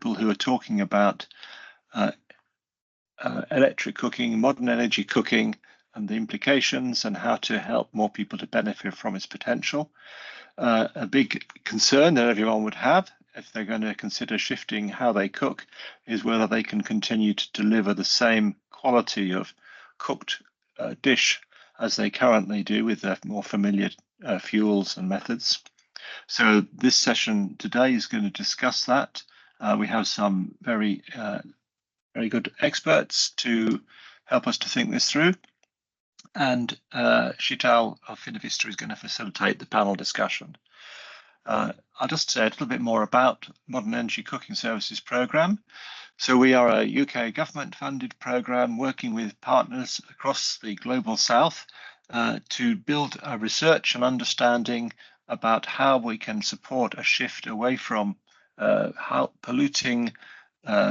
people who are talking about electric cooking, modern energy cooking, and the implications and how to help more people to benefit from its potential. A big concern that everyone would have if they're going to consider shifting how they cook is whether they can continue to deliver the same quality of cooked dish as they currently do with their more familiar fuels and methods. So this session today is going to discuss that. We have some very good experts to help us to think this through. And Shital of Finovista is going to facilitate the panel discussion. I'll just say a little bit more about Modern Energy Cooking Services Programme. So we are a UK government-funded programme working with partners across the Global South to build a research and understanding about how we can support a shift away from how polluting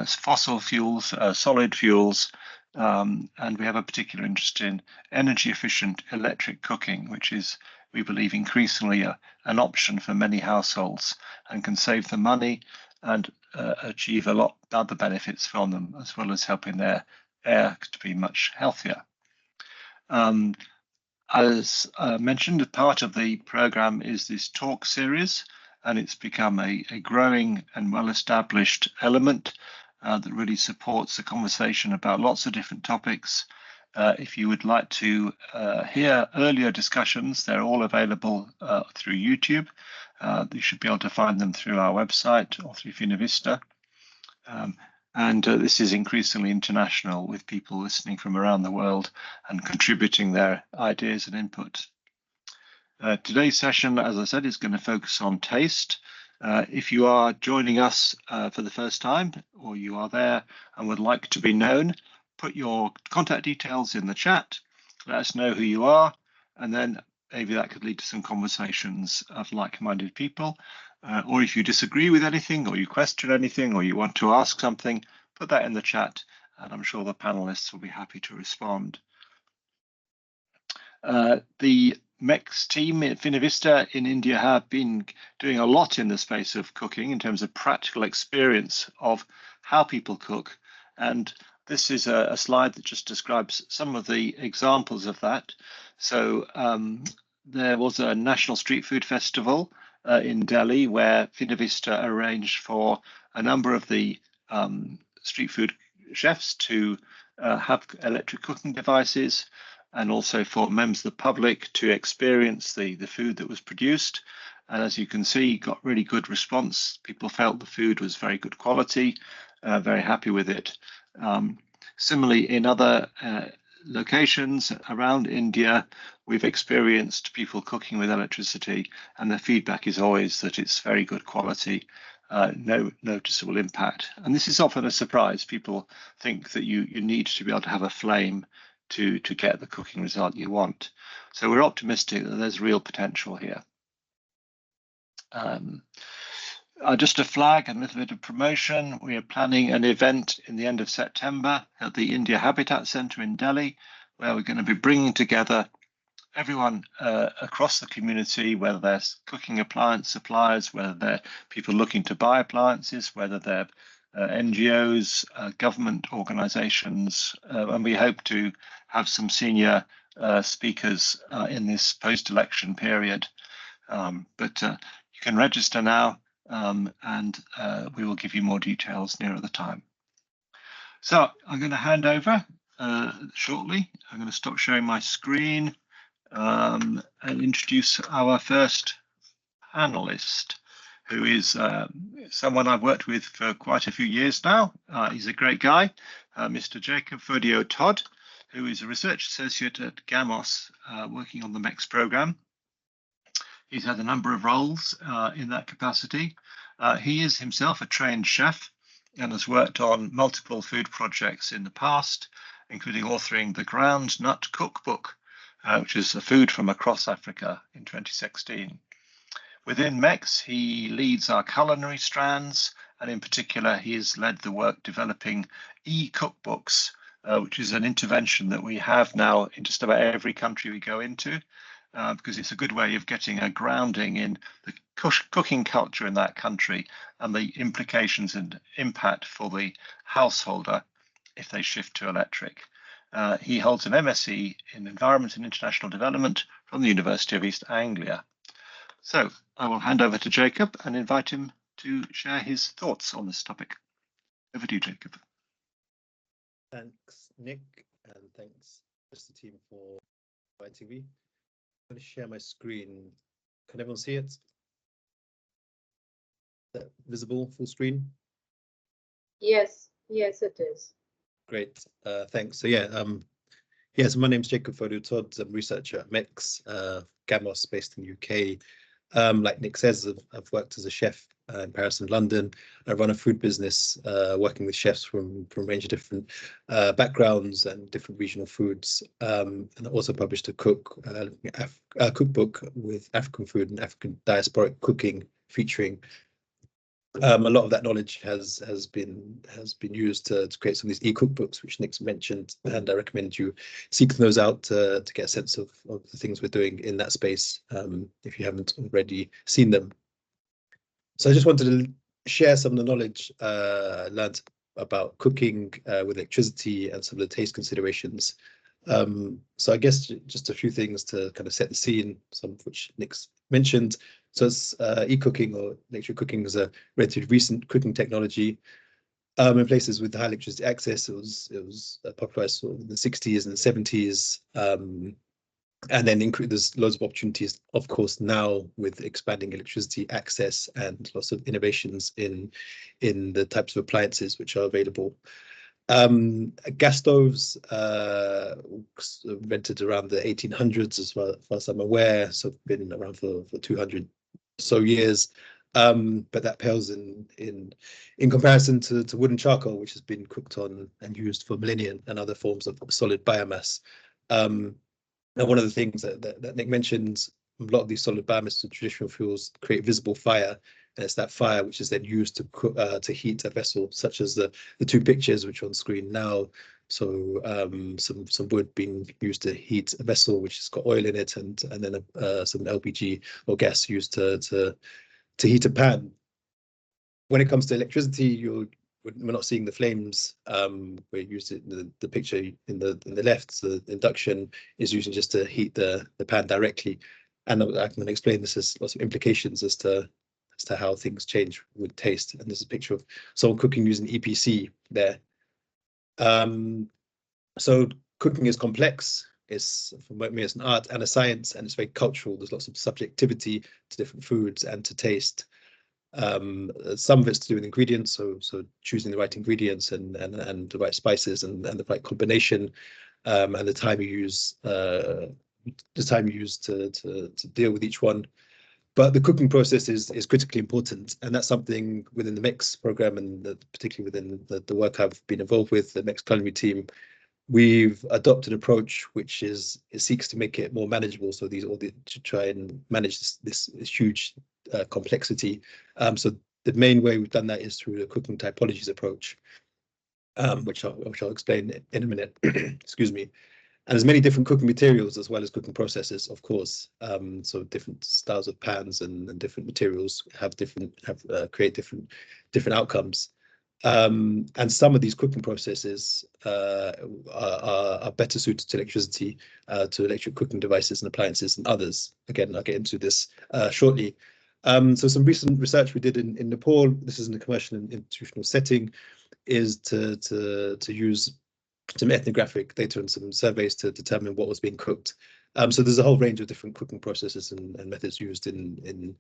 fossil fuels, solid fuels, and we have a particular interest in energy efficient electric cooking, which is, we believe, increasingly an option for many households and can save them money and achieve a lot of other benefits from them, as well as helping their air to be much healthier. As mentioned, part of the programme is this talk series, and it's become a growing and well-established element that really supports the conversation about lots of different topics. If you would like to hear earlier discussions, they're all available through YouTube. You should be able to find them through our website or through Finovista. And this is increasingly international, with people listening from around the world and contributing their ideas and input. Today's session, as I said, is going to focus on taste. If you are joining us for the first time, or you are there and would like to be known, put your contact details in the chat, let us know who you are, and then maybe that could lead to some conversations of like-minded people. Or if you disagree with anything, or you question anything, or you want to ask something, put that in the chat, and I'm sure the panelists will be happy to respond. The MECS team at Finovista in India have been doing a lot in the space of cooking in terms of practical experience of how people cook. And this is a slide that just describes some of the examples of that. So there was a National Street Food Festival in Delhi where Finovista arranged for a number of the street food chefs to have electric cooking devices, and also for members of the public to experience the food that was produced. And as you can see, got really good response. People felt the food was very good quality, very happy with it. Similarly, in other locations around India, we've experienced people cooking with electricity, and the feedback is always that it's very good quality, no noticeable impact. And this is often a surprise. People think that you need to be able to have a flame to get the cooking result you want. So we're optimistic that there's real potential here. Just a flag and a little bit of promotion. We are planning an event in the end of September at the India Habitat Centre in Delhi, where we're going to be bringing together everyone across the community, whether they're cooking appliance suppliers, whether they're people looking to buy appliances, whether they're NGOs, government organisations, and we hope to have some senior speakers in this post-election period. But you can register now, and we will give you more details nearer the time. So I'm going to hand over shortly. I'm going to stop sharing my screen and introduce our first panelist, who is someone I've worked with for quite a few years now. He's a great guy, Mr. Jacob Fodio Todd, who is a research associate at GAMOS, working on the MECS programme. He's had a number of roles in that capacity. He is himself a trained chef and has worked on multiple food projects in the past, including authoring the Ground Nut Cookbook, which is a food from across Africa in 2016. Within MECS, he leads our culinary strands, and in particular, he has led the work developing e-cookbooks, which is an intervention that we have now in just about every country we go into. because it's a good way of getting a grounding in the cooking culture in that country and the implications and impact for the householder if they shift to electric. He holds an MSc in Environment and International Development from the University of East Anglia. So I will hand over to Jacob and invite him to share his thoughts on this topic. Over to you, Jacob. Thanks, Nick, and thanks to the team for inviting me. I'm going to share my screen. Can everyone see it? Is that visible, full screen? Yes, it is. Great, thanks. So so my name's Jacob Fodu-Todd. I'm a researcher at MECS, Gamos, based in the UK. Like Nick says, I've worked as a chef in Paris and London. I run a food business working with chefs from a range of different backgrounds and different regional foods. And I also published a cookbook with African food and African diasporic cooking, featuring a lot of that knowledge has been used to create some of these e-cookbooks, which Nick's mentioned, and I recommend you seek those out to get a sense of the things we're doing in that space if you haven't already seen them. So I just wanted to share some of the knowledge learned about cooking with electricity and some of the taste considerations. So I guess just a few things to kind of set the scene, some of which Nick's mentioned. So it's e-cooking or electric cooking is a relatively recent cooking technology. In places with high electricity access, it was popularized sort of in the 60s and 70s. And then there's loads of opportunities, of course, now with expanding electricity access and lots of innovations in the types of appliances which are available. Gas stoves invented around the 1800s, as far as I'm aware, so been around for 200 so years. But that pales in comparison to wood and charcoal, which has been cooked on and used for millennia, and other forms of solid biomass. And one of the things that Nick mentioned, a lot of these solid biomass and traditional fuels create visible fire, and it's that fire which is then used to cook, to heat a vessel, such as the two pictures which are on screen now. So some wood being used to heat a vessel which has got oil in it, and then some LPG or gas used to heat a pan. When it comes to electricity, we're not seeing the flames. We're using the picture in the left. So the induction is usually just to heat the pan directly, and I can explain this as lots of implications as to how things change with taste. And this is a picture of someone cooking using EPC there. So cooking is complex. It's, for me, it's an art and a science, and it's very cultural. There's lots of subjectivity to different foods and to taste. Some of it's to do with ingredients, so choosing the right ingredients and the right spices and the right combination, and the time you use to deal with each one. But the cooking process is critically important, and that's something within the MECS program, and particularly within the work I've been involved with, the MECS culinary team. We've adopted an approach which seeks to make it more manageable. So to try and manage this huge complexity. So the main way we've done that is through the cooking typologies approach, which I'll explain in a minute. Excuse me. And there's many different cooking materials as well as cooking processes, of course. So different styles of pans and different materials create different outcomes. And some of these cooking processes are better suited to electricity, to electric cooking devices and appliances than others. Again, I'll get into this shortly. So some recent research we did in Nepal, this is in a commercial and institutional setting, is to use some ethnographic data and some surveys to determine what was being cooked. So there's a whole range of different cooking processes and methods used in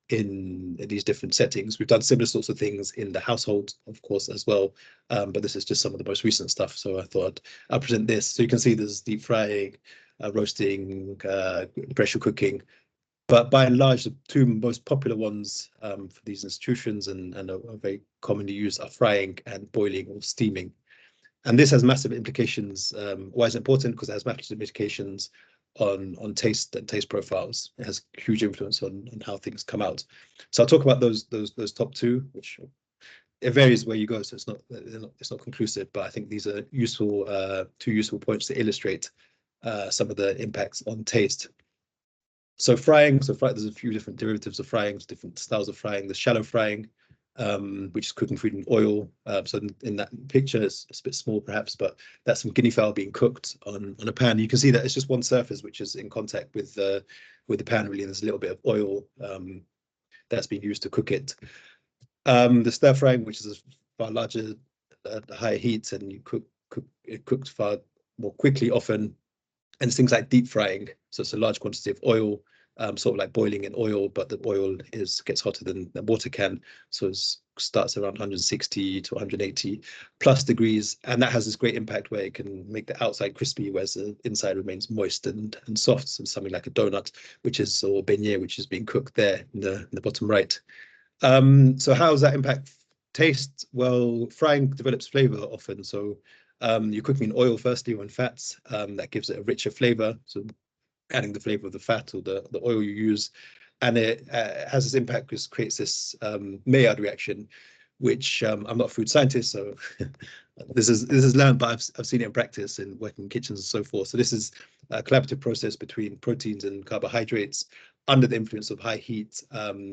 these different settings. We've done similar sorts of things in the household, of course, as well, but this is just some of the most recent stuff. So I thought I'll present this. So you can see there's deep frying, roasting, pressure cooking, but by and large, the two most popular ones for these institutions and are very commonly used are frying and boiling or steaming. And this has massive implications. Why is it important? Because it has massive implications on taste and taste profiles. It has huge influence on how things come out. So I'll talk about those top two, which it varies where you go, so it's not conclusive. But I think these are useful two useful points to illustrate some of the impacts on taste. So frying, there's a few different derivatives of frying, different styles of frying. There's shallow frying, which is cooking food in oil. So in that picture, it's a bit small perhaps, but that's some guinea fowl being cooked on a pan. You can see that it's just one surface which is in contact with the pan really, and there's a little bit of oil that's being used to cook it. The stir frying, which is a far larger, higher heat, and you it cooked far more quickly often. And it's things like deep frying, so it's a large quantity of oil, sort of like boiling in oil, but the oil gets hotter than the water can, so it starts around 160 to 180 plus degrees, and that has this great impact where it can make the outside crispy, whereas the inside remains moist and soft. So something like a donut, or beignet, which is being cooked there in the bottom right. So how does that impact taste? Well, frying develops flavor often. So you're cooking in oil firstly or in fats. That gives it a richer flavor. So adding the flavor of the fat or the oil you use, and it has this impact because creates this Maillard reaction, which I'm not a food scientist, so this is learned, but I've seen it in practice in working in kitchens and so forth. So this is a collaborative process between proteins and carbohydrates under the influence of high heat,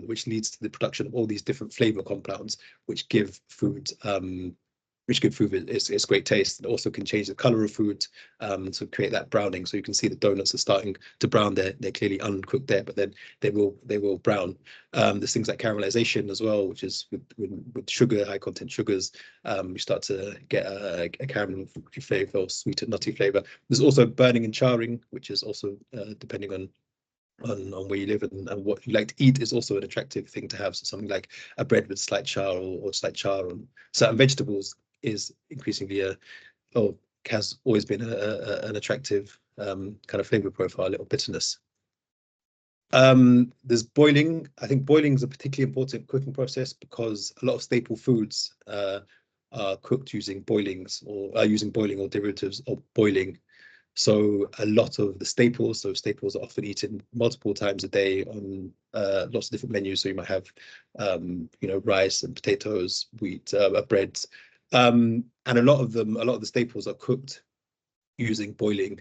which leads to the production of all these different flavor compounds, which give food its great taste, and also can change the color of food to create that browning. So you can see the donuts are starting to brown. They're clearly uncooked there, but then they will brown. There's things like caramelization as well, which is with sugar, high content sugars. You start to get a caramel flavor or sweet and nutty flavor. There's also burning and charring, which is also depending on where you live and what you like to eat, is also an attractive thing to have. So something like a bread with slight char or slight char on certain vegetables is increasingly has always been an attractive kind of flavor profile, a little bitterness. There's boiling. I think boiling is a particularly important cooking process because a lot of staple foods are cooked using boilings or using boiling or derivatives of boiling. So a lot of the staples are often eaten multiple times a day on lots of different menus. So you might have, rice and potatoes, wheat, breads, and a lot of the staples are cooked using boiling.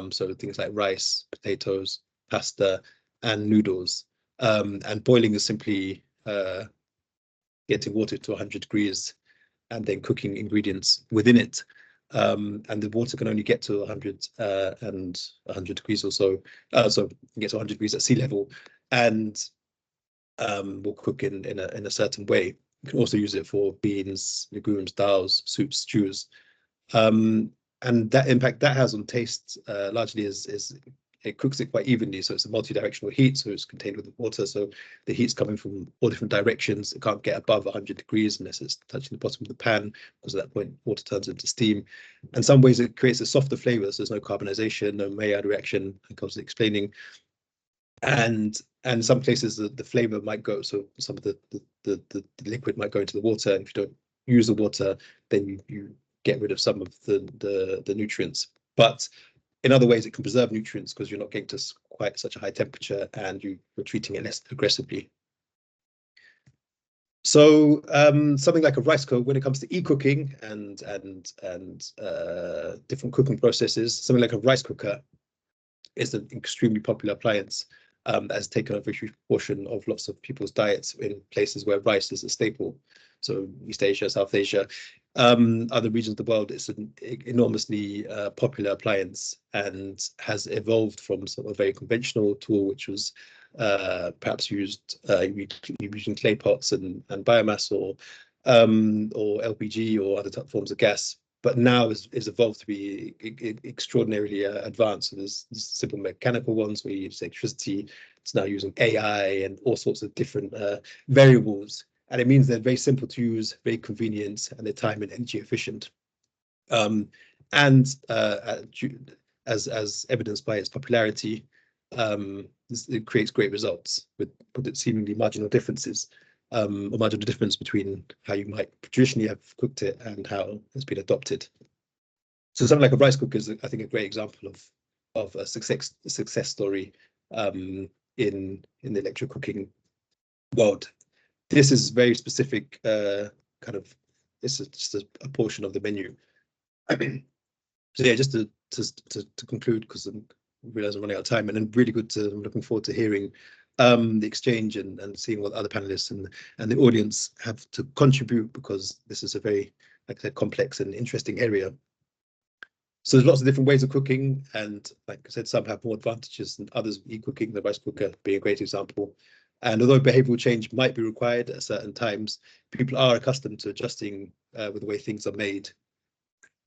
So things like rice, potatoes, pasta, and noodles. And boiling is simply getting water to 100 degrees and then cooking ingredients within it. And the water can only get to 100 degrees or so. So you can get to 100 degrees at sea level, and will cook in a certain way. You can also use it for beans, legumes, dals, soups, stews. And that impact that has on taste largely is it cooks it quite evenly. So it's a multi-directional heat, so it's contained with water. So the heat's coming from all different directions. It can't get above 100 degrees unless it's touching the bottom of the pan, because at that point water turns into steam. In some ways it creates a softer flavor, so there's no carbonization, no Maillard reaction, like I was explaining. And in some places the flavor might go, so some of the liquid might go into the water, and if you don't use the water, then you get rid of some of the nutrients. But in other ways, it can preserve nutrients because you're not getting to quite such a high temperature, and you're treating it less aggressively. So something like a rice cooker, when it comes to eCooking and different cooking processes, something like a rice cooker is an extremely popular appliance that has taken over a huge portion of lots of people's diets in places where rice is a staple. So East Asia, South Asia, other regions of the world, it's an enormously popular appliance and has evolved from sort of a very conventional tool, which was perhaps used using clay pots and biomass or LPG or other forms of gas, but now is evolved to be extraordinarily advanced. So there's simple mechanical ones where you use electricity. It's now using AI and all sorts of different variables. And it means they're very simple to use, very convenient, and they're time and energy efficient. As evidenced by its popularity, it creates great results with seemingly marginal differences. A marginal difference between how you might traditionally have cooked it and how it's been adopted. So something like a rice cooker is, I think, a great example of a success story in the electric cooking world. This is very specific kind of. This is just a portion of the menu. So yeah, just to conclude, because I'm realize I'm running out of time, and then really good to, I'm looking forward to hearing the exchange and seeing what other panelists and the audience have to contribute, because this is a very, like I said, complex and interesting area. So there's lots of different ways of cooking, and like I said, some have more advantages than others. eCooking, the rice cooker being a great example. And although behavioural change might be required at certain times, people are accustomed to adjusting with the way things are made,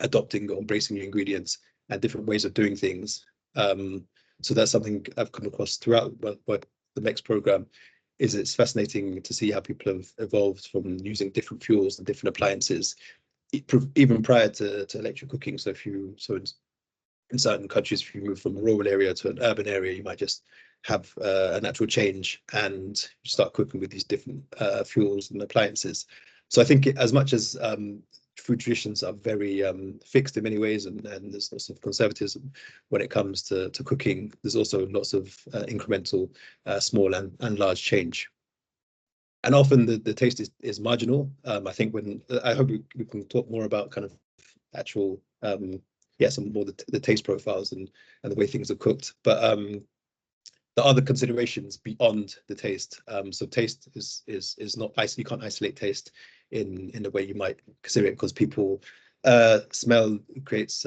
adopting or embracing new ingredients and different ways of doing things. So that's something I've come across throughout what the MECS program is. It's fascinating to see how people have evolved from using different fuels and different appliances, even prior to electric cooking. So in certain countries, if you move from a rural area to an urban area, you might just have a natural change and start cooking with these different fuels and appliances. So I think as much as food traditions are very fixed in many ways, and there's lots of conservatism when it comes to cooking, there's also lots of incremental, small and large change. And often the taste is marginal. I think I hope we can talk more about kind of actual, some more the taste profiles and the way things are cooked. But the other considerations beyond the taste. So taste is not you can't isolate taste in the way you might consider it, because people smell creates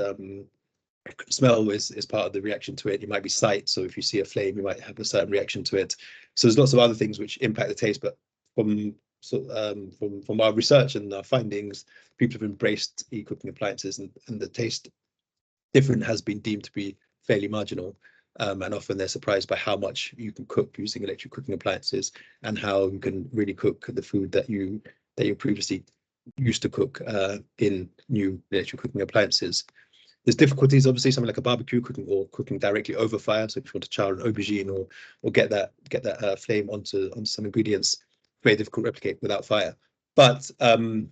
smell is part of the reaction to it. You might be sight, so if you see a flame, you might have a certain reaction to it. So there's lots of other things which impact the taste, but from our research and our findings, people have embraced e-cooking appliances, and the taste different has been deemed to be fairly marginal. And often they're surprised by how much you can cook using electric cooking appliances, and how you can really cook the food that you previously used to cook in new electric cooking appliances. There's difficulties, obviously, something like a barbecue cooking or cooking directly over fire. So if you want to char an aubergine or get that flame onto some ingredients, very difficult to replicate without fire. But for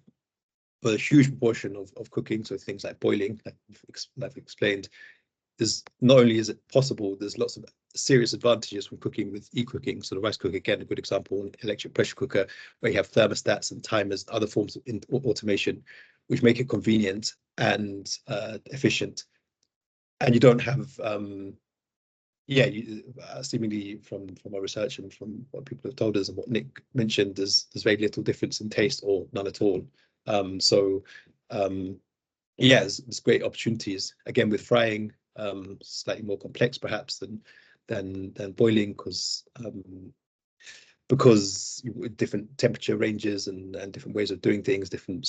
a huge proportion of cooking, so things like boiling, like I've explained, there's not only is it possible, there's lots of serious advantages from cooking with e-cooking. So the rice cooker, again, a good example, an electric pressure cooker, where you have thermostats and timers, other forms of automation, which make it convenient and efficient. And you don't have, seemingly from our research and from what people have told us and what Nick mentioned, there's very little difference in taste, or none at all. There's great opportunities. Again, with frying, slightly more complex perhaps than boiling, because different temperature ranges and different ways of doing things, different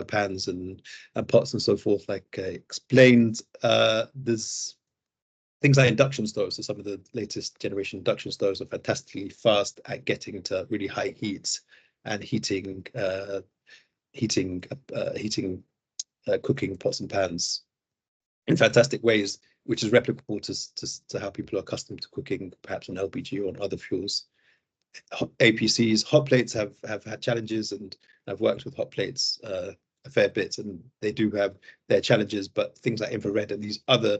pans and pots and so forth. Like I explained, there's things like induction stoves. So some of the latest generation induction stoves are fantastically fast at getting to really high heats and heating cooking pots and pans in fantastic ways, which is replicable to how people are accustomed to cooking, perhaps on LPG or on other fuels. APCs, hot plates have had challenges, and I've worked with hot plates a fair bit, and they do have their challenges. But things like infrared and these other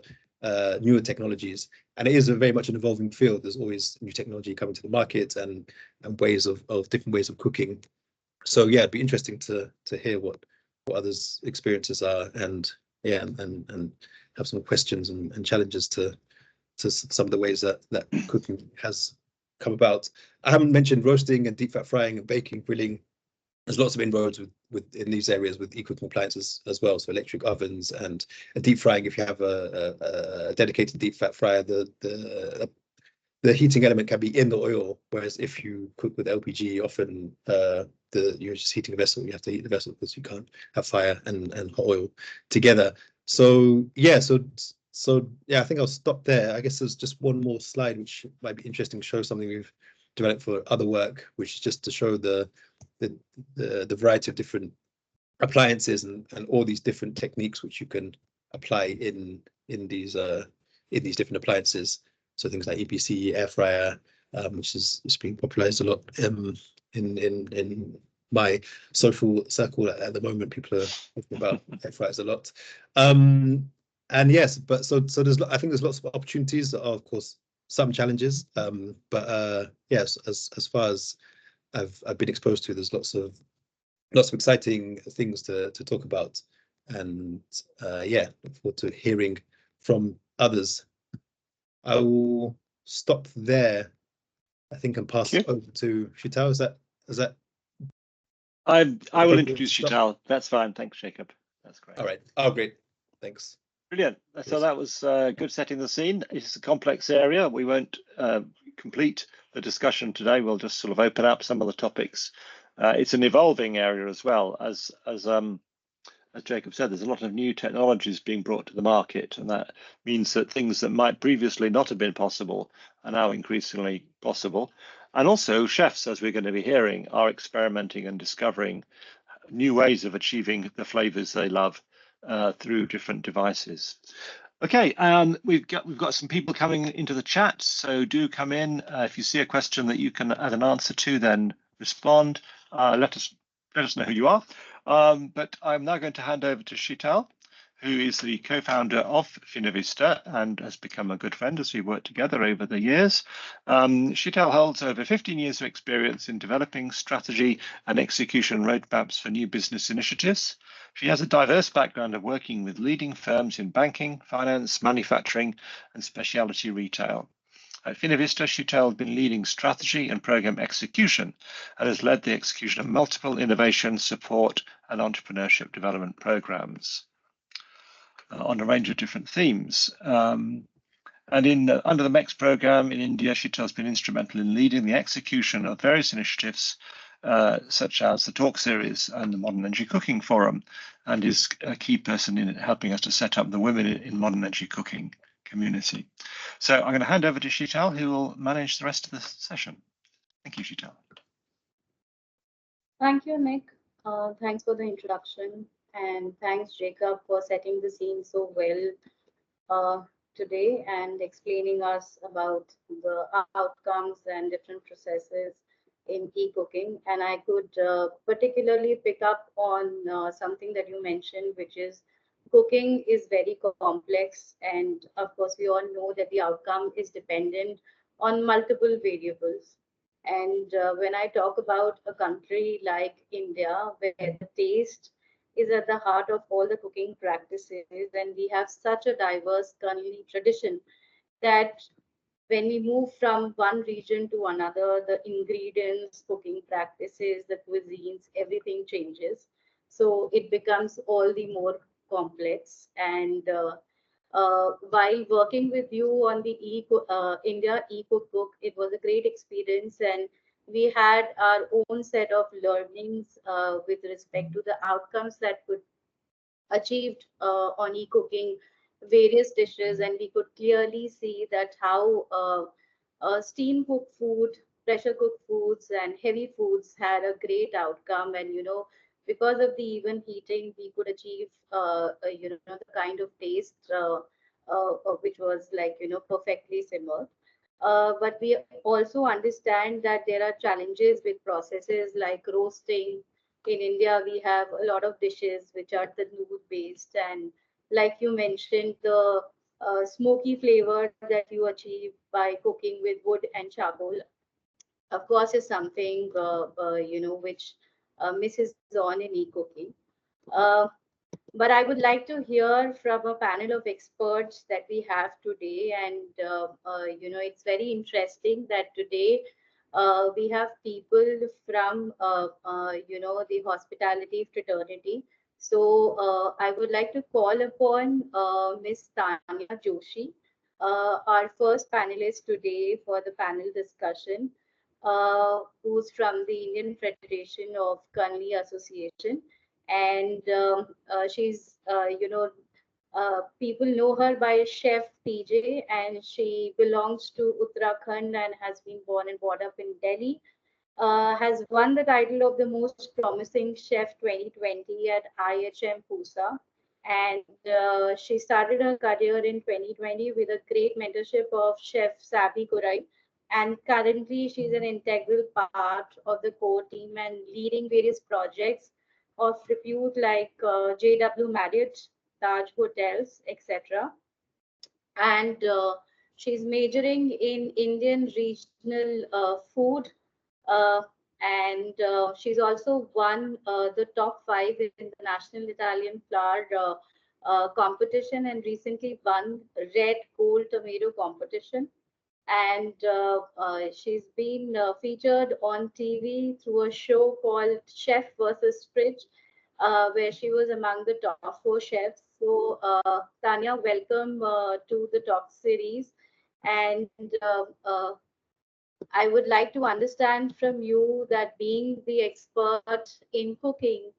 newer technologies, and it is very much an evolving field. There's always new technology coming to the market and ways of different ways of cooking. So yeah, it'd be interesting to hear what others' experiences are, and have some questions and challenges to some of the ways that cooking has come about. I haven't mentioned roasting and deep fat frying and baking, grilling. There's lots of inroads in these areas with e-cooking appliances as well. So electric ovens and deep frying. If you have a dedicated deep fat fryer, the heating element can be in the oil, whereas if you cook with LPG, often you're just heating a vessel. You have to heat the vessel because you can't have fire and hot oil together. So I think I'll stop there. I guess there's just one more slide which might be interesting to show something we've developed for other work, which is just to show the variety of different appliances and all these different techniques which you can apply in these different appliances. So things like EPC, air fryer, which is being popularized a lot in my social circle at the moment. People are talking about air fryers a lot. And yes, but so I think there's lots of opportunities. There are, of course, some challenges. Yes, as far as I've been exposed to, there's lots of exciting things to talk about. And look forward to hearing from others. I will stop there, I think, and pass Thank it over to Sheetal. Is that I will appropriate introduce to stop? Sheetal. That's fine. Thanks, Jacob. That's great. All right. Oh, great. Thanks. Brilliant. So Yes. that was good setting the scene. It's a complex area. We won't complete the discussion today. We'll just sort of open up some of the topics. It's an evolving area as well. As Jacob said, there's a lot of new technologies being brought to the market, and that means that things that might previously not have been possible are now increasingly possible. And also chefs, as we're going to be hearing, are experimenting and discovering new ways of achieving the flavors they love through different devices. Okay, we've got some people coming into the chat, so do come in. If you see a question that you can add an answer to, then respond. Let us know who you are. But I'm now going to hand over to Sheetal, who is the co-founder of Finovista and has become a good friend as we worked together over the years. Sheetal holds over 15 years of experience in developing strategy and execution roadmaps for new business initiatives. She has a diverse background of working with leading firms in banking, finance, manufacturing, and specialty retail. At Finovista, Sheetal has been leading strategy and program execution and has led the execution of multiple innovation, support, and entrepreneurship development programs on a range of different themes. And under the MECS program in India, Sheetal has been instrumental in leading the execution of various initiatives, such as the talk series and the Modern Energy Cooking Forum, and is a key person in helping us to set up the Women in Modern Energy Cooking community. So I'm going to hand over to Sheetal, who will manage the rest of the session. Thank you, Sheetal. Thank you, Nick. Thanks for the introduction, and thanks, Jacob, for setting the scene so well today and explaining us about the outcomes and different processes in e-cooking. And I could particularly pick up on something that you mentioned, which is cooking is very complex. And of course, we all know that the outcome is dependent on multiple variables. And when I talk about a country like India, where the taste is at the heart of all the cooking practices, and we have such a diverse culinary tradition that when we move from one region to another, the ingredients, cooking practices, the cuisines, everything changes. So it becomes all the more complex. And while working with you on the India eCookbook, it was a great experience, and we had our own set of learnings with respect to the outcomes that could achieved on e-cooking various dishes, and we could clearly see that how steam cooked food, pressure cooked foods, and heavy foods had a great outcome. And because of the even heating, we could achieve the kind of taste which was like perfectly simmered. But we also understand that there are challenges with processes like roasting. In India, we have a lot of dishes which are tandoor based, and like you mentioned, the smoky flavor that you achieve by cooking with wood and charcoal, of course, is something which misses on in e-cooking. Uh, but I would like to hear from a panel of experts that we have today. And, it's very interesting that today we have people from, the hospitality fraternity. So I would like to call upon Ms. Tanya Joshi, our first panelist today for the panel discussion, who's from the Indian Federation of Culinary Association. And she's people know her by Chef TJ, and she belongs to Uttarakhand and has been born and brought up in Delhi. Has won the title of the most promising chef 2020 at IHM Pusa, and she started her career in 2020 with a great mentorship of Chef Sabi Kurai, and currently she's an integral part of the core team and leading various projects of repute like JW Marriott, Taj Hotels, etc. And she's majoring in Indian regional food, uh, and she's also won the top 5 in the National Italian Flour competition and recently won Red Gold Tomato competition. And she's been featured on TV through a show called Chef versus Fridge, where she was among the top four chefs. So, Tanya, welcome to the Talk series. And I would like to understand from you that being the expert in cooking,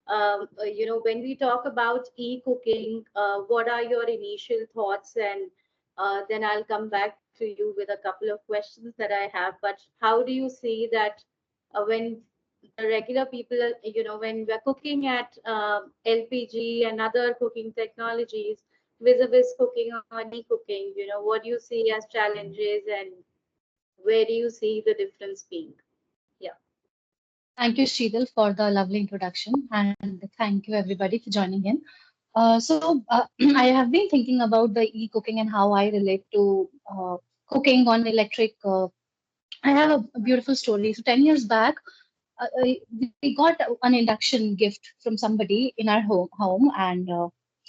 when we talk about e-cooking, what are your initial thoughts? And then I'll come back to you with a couple of questions that I have. But how do you see that when the regular people, when we're cooking at LPG and other cooking technologies, vis-a-vis cooking on e-cooking, what do you see as challenges and where do you see the difference being? Yeah. Thank you, Sheetal, for the lovely introduction, and thank you everybody for joining in. I have been thinking about the e-cooking and how I relate to cooking on electric. I have a beautiful story. So 10 years back, we got an induction gift from somebody in our home, and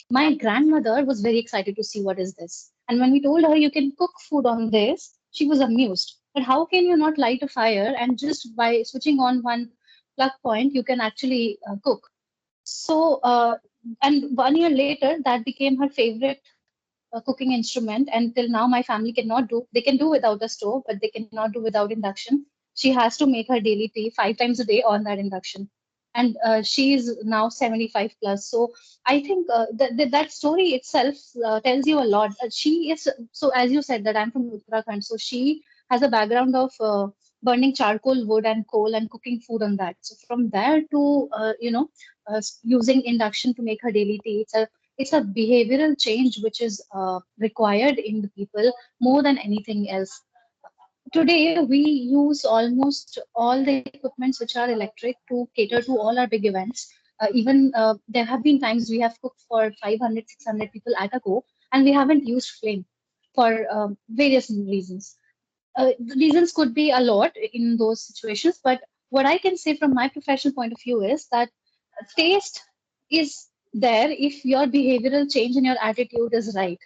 my grandmother was very excited to see what is this. And when we told her you can cook food on this, she was amused. But how can you not light a fire and just by switching on one plug point you can actually cook? So and 1 year later, that became her favorite cooking instrument. And till now, my family cannot do. They can do without a stove, but they cannot do without induction. She has to make her daily tea 5 times a day on that induction, and she is now 75 plus. So I think that story itself tells you a lot. She is so, as you said, that I'm from Uttarakhand, so she has a background of burning charcoal wood and coal and cooking food on that. So from there to using induction to make her daily tea, it's a behavioral change which is required in the people more than anything else. Today, we use almost all the equipments which are electric to cater to all our big events. Even there have been times we have cooked for 500, 600 people at a go, and we haven't used flame for various reasons. The reasons could be a lot in those situations, but what I can say from my professional point of view is that taste is there if your behavioral change and your attitude is right.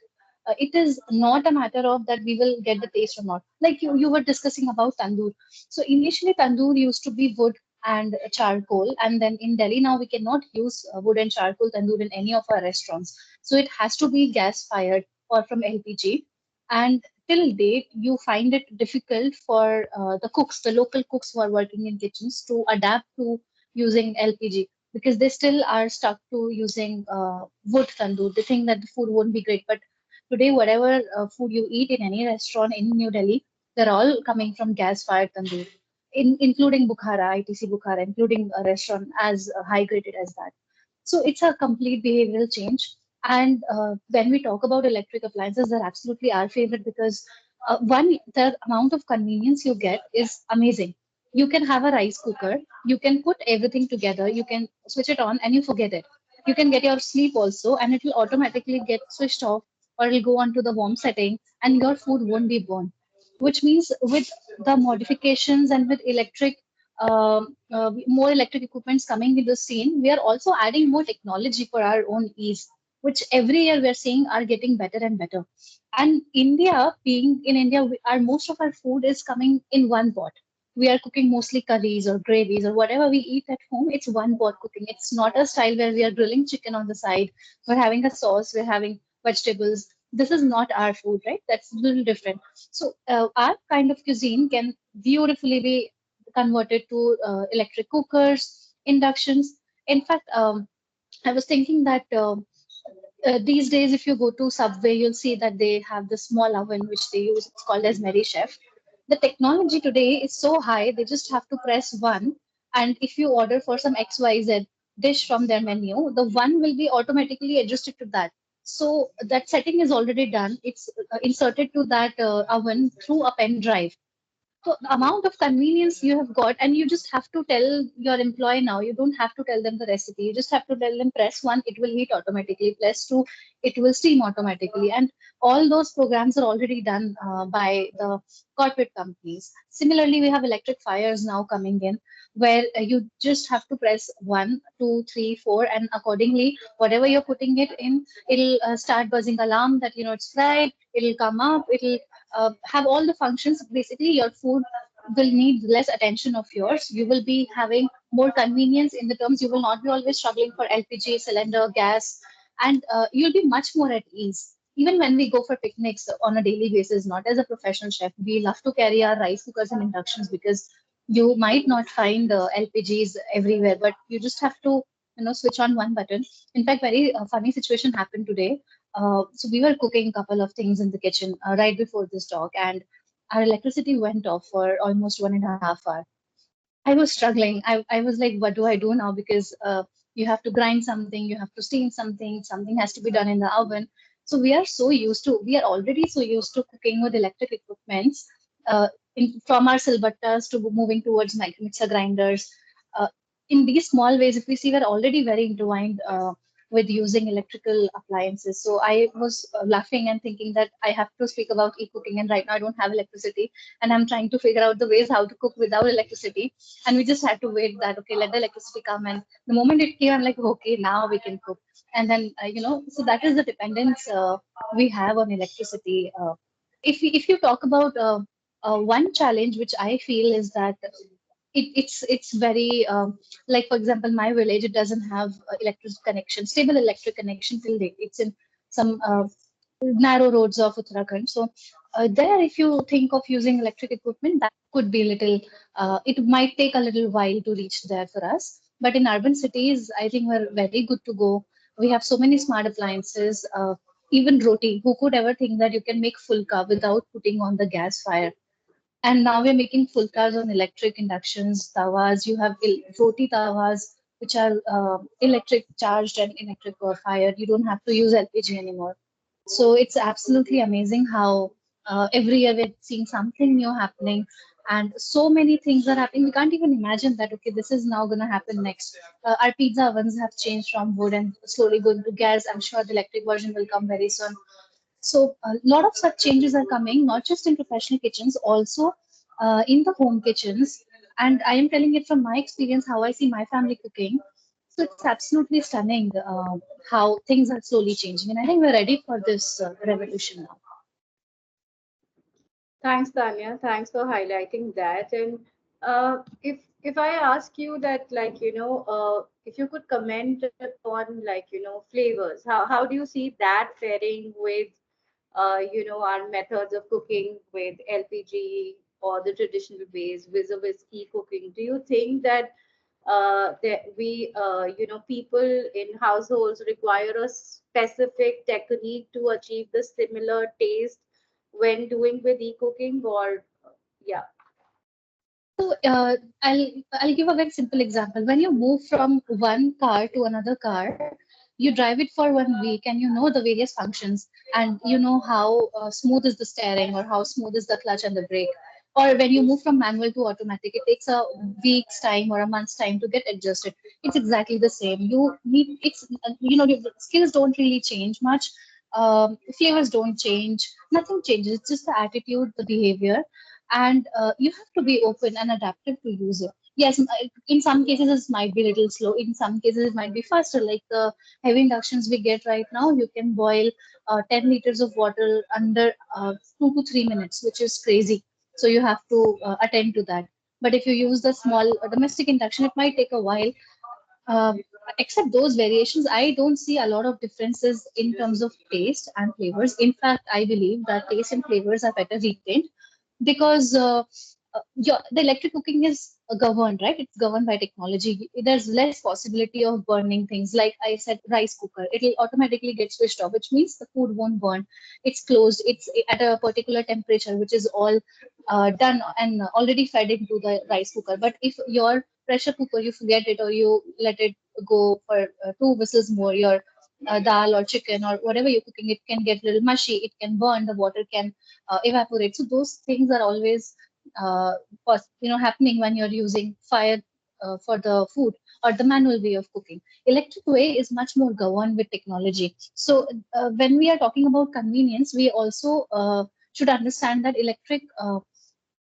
It is not a matter of that we will get the taste or not. Like you were discussing about tandoor. So initially tandoor used to be wood and charcoal, and then in Delhi now we cannot use wood and charcoal tandoor in any of our restaurants. So it has to be gas fired or from LPG. And till date, you find it difficult for the cooks, the local cooks who are working in kitchens, to adapt to using LPG because they still are stuck to using wood tandoor. They think that the food won't be great. But today, whatever food you eat in any restaurant in New Delhi, they're all coming from gas-fired tandoor, including Bukhara, ITC Bukhara, including a restaurant as high graded as that. So it's a complete behavioral change. And when we talk about electric appliances, they're absolutely our favorite because the amount of convenience you get is amazing. You can have a rice cooker, you can put everything together, you can switch it on and you forget it. You can get your sleep also, and it will automatically get switched off or it'll go on to the warm setting and your food won't be burned. Which means with the modifications and with more electric equipments coming in the scene, we are also adding more technology for our own ease, which every year we're seeing are getting better and better. And India, being in India, most of our food is coming in one pot. We are cooking mostly curries or gravies or whatever we eat at home. It's one pot cooking. It's not a style where we are grilling chicken on the side. We're having a sauce. We're having vegetables. This is not our food, right? That's a little different. So our kind of cuisine can beautifully be converted to electric cookers, inductions. In fact, I was thinking that these days, if you go to Subway, you'll see that they have the small oven which they use. It's called as Mary Chef. The technology today is so high, they just have to press one. And if you order for some XYZ dish from their menu, the one will be automatically adjusted to that. So that setting is already done. It's inserted to that oven through a pen drive. So the amount of convenience you have got, and you just have to tell your employee now. You don't have to tell them the recipe. You just have to tell them press one, it will heat automatically. Press two, it will steam automatically. And all those programs are already done by the corporate companies. Similarly, we have electric fires now coming in, where you just have to press 1, 2, 3, 4, and accordingly, whatever you're putting it in, it'll start buzzing alarm that it's fried. It'll come up. It'll have all the functions. Basically, your food will need less attention of yours. You will be having more convenience in the terms. You will not be always struggling for LPG, cylinder, gas, and you'll be much more at ease. Even when we go for picnics on a daily basis, not as a professional chef, we love to carry our rice cookers and inductions because you might not find LPGs everywhere, but you just have to switch on one button. In fact, very funny situation happened today. So we were cooking a couple of things in the kitchen right before this talk, and our electricity went off for almost 1.5 hours. I was struggling. I was like, what do I do now? Because you have to grind something, you have to steam something, something has to be done in the oven. So we are already so used to cooking with electric equipments, from our silbattas to moving towards mixer grinders. Uh, in these small ways, if we see, we're already very intertwined with using electrical appliances. So I was laughing and thinking that I have to speak about e-cooking, and right now I don't have electricity, and I'm trying to figure out the ways how to cook without electricity. And we just had to wait that, okay, let the electricity come. And the moment it came, I'm like, okay, now we can cook. And then, so that is the dependence we have on electricity. If you talk about one challenge which I feel is that it's very like, for example, my village, it doesn't have stable electric connection till date. It's in some narrow roads of Uttarakhand. So there, if you think of using electric equipment, that could be a little, it might take a little while to reach there for us. But in urban cities, I think we're very good to go. We have so many smart appliances. Even roti, who could ever think that you can make fulka without putting on the gas fire? And now we're making fulkas on electric inductions, tawas. You have roti tawas, which are electric charged and electric fired. You don't have to use LPG anymore. So it's absolutely amazing how every year we're seeing something new happening, and so many things are happening. We can't even imagine that, okay, this is now going to happen next. Our pizza ovens have changed from wood and slowly going to gas. I'm sure the electric version will come very soon. So a lot of such changes are coming, not just in professional kitchens, also in the home kitchens. And I am telling it from my experience, how I see my family cooking. So it's absolutely stunning how things are slowly changing. And I think we're ready for this revolution now. Thanks, Tanya. Thanks for highlighting that. And if I ask you that, like, if you could comment upon, like, flavors, how do you see that faring with our methods of cooking with LPG or the traditional ways vis-a-vis e-cooking? Do you think that people in households require a specific technique to achieve the similar taste when doing with e-cooking, or yeah? So I'll give a very simple example. When you move from one car to another car, you drive it for 1 week, and you know the various functions, and you know how smooth is the steering or how smooth is the clutch and the brake. Or when you move from manual to automatic, it takes a week's time or a month's time to get adjusted. It's exactly the same. You need it's the skills don't really change much. Flavors don't change. Nothing changes. It's just the attitude, the behavior, and you have to be open and adaptive to use it. Yes, in some cases it might be a little slow. In some cases it might be faster. Like the heavy inductions we get right now, you can boil 10 liters of water under 2 to 3 minutes, which is crazy. So you have to attend to that. But if you use the small domestic induction, it might take a while. Um, Except those variations, I don't see a lot of differences in terms of taste and flavors. In fact, I believe that taste and flavors are better retained because the electric cooking is governed, right? It's governed by technology. There's less possibility of burning things. Like I said, rice cooker, it'll automatically get switched off, which means the food won't burn. It's closed. It's at a particular temperature, which is all done and already fed into the rice cooker. But if your pressure cooker, you forget it or you let it go for 2 whistles more, your dal or chicken or whatever you're cooking, it can get a little mushy. It can burn. The water can evaporate. So those things are always happening when you're using fire for the food or the manual way of cooking. Electric way is much more governed with technology. So when we are talking about convenience, we also should understand that electric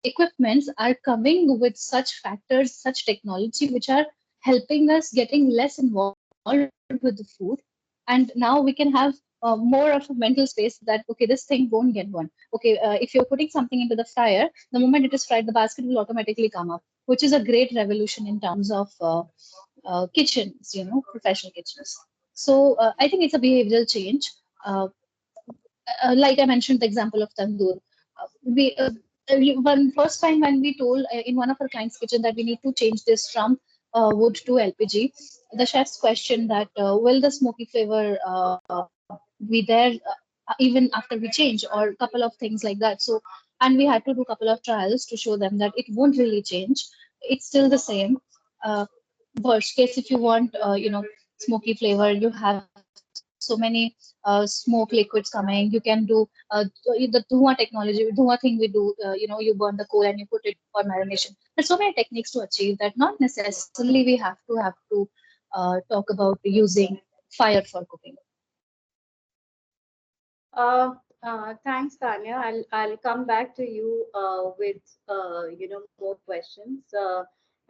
equipments are coming with such factors, such technology, which are helping us getting less involved with the food. And now we can have more of a mental space that, okay, this thing won't get burned. Okay, if you're putting something into the fryer, the moment it is fried, the basket will automatically come up, which is a great revolution in terms of kitchens, professional kitchens. So I think it's a behavioral change. Like I mentioned, the example of tandoor. One first time when we told in one of our clients' kitchen that we need to change this from wood to LPG, the chef's questioned that will the smoky flavor be there even after we change, or a couple of things like that. So, and we had to do a couple of trials to show them that it won't really change. It's still the same. Uh, Worst case, if you want, smoky flavor, you have so many smoke liquids coming. You can do the Dhua technology, Dhua thing we do. You burn the coal and you put it for marination. There's so many techniques to achieve that. Not necessarily we have to talk about using fire for cooking. Thanks, Tanya. I'll come back to you with more questions,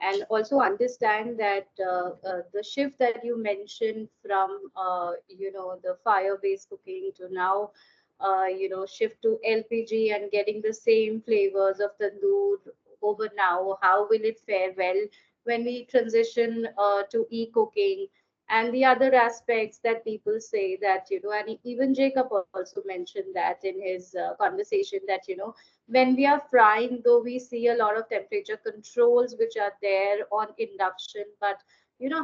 and also understand that the shift that you mentioned from the fire-based cooking to now shift to LPG and getting the same flavors of tandoor over now. How will it fare well when we transition to e-cooking? And the other aspects that people say that and even Jacob also mentioned that in his conversation, that when we are frying, though we see a lot of temperature controls which are there on induction, but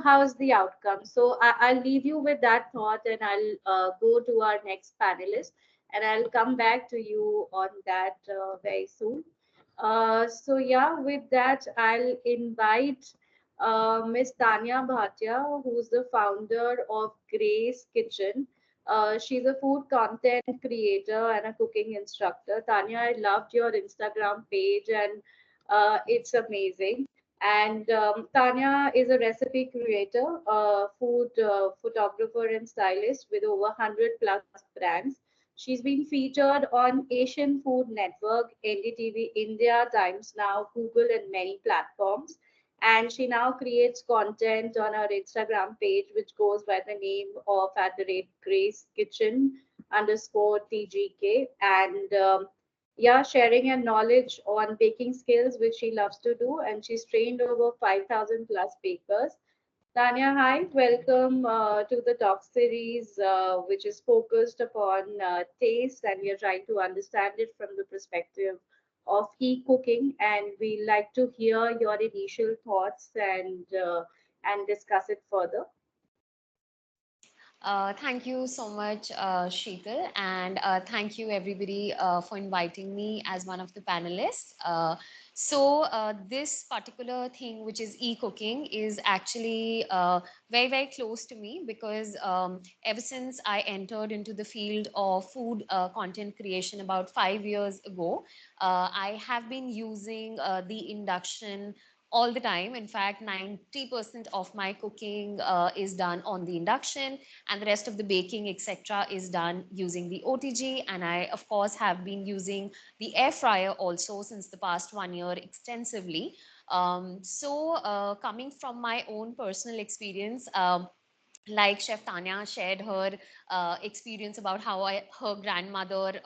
how's the outcome? So I'll leave you with that thought, and I'll go to our next panelist, and I'll come back to you on that very soon. So yeah, with that, I'll invite Miss Tanya Bhatia, who's the founder of Grace Kitchen. She's a food content creator and a cooking instructor. Tanya, I loved your Instagram page, and it's amazing. And Tanya is a recipe creator, food photographer, and stylist with over 100 plus brands. She's been featured on Asian Food Network, NDTV India, Times Now, Google, and many platforms. And she now creates content on her Instagram page, which goes by the name of @Grace Kitchen underscore TGK. And yeah, sharing her knowledge on baking skills, which she loves to do. And she's trained over 5,000 plus bakers. Tanya, hi, welcome to the talk series, which is focused upon taste, and we are trying to understand it from the perspective of e-cooking. And we like to hear your initial thoughts and discuss it further. Thank you so much, Sheetal, and thank you everybody for inviting me as one of the panelists. This particular thing, which is e-cooking, is actually very, very close to me because ever since I entered into the field of food content creation about 5 years ago, I have been using the induction all the time. In fact, 90% of my cooking is done on the induction, and the rest of the baking, etc., is done using the OTG. And I, of course, have been using the air fryer also since the past 1 year extensively. Coming from my own personal experience, like Chef Tanya shared her experience about how her grandmother,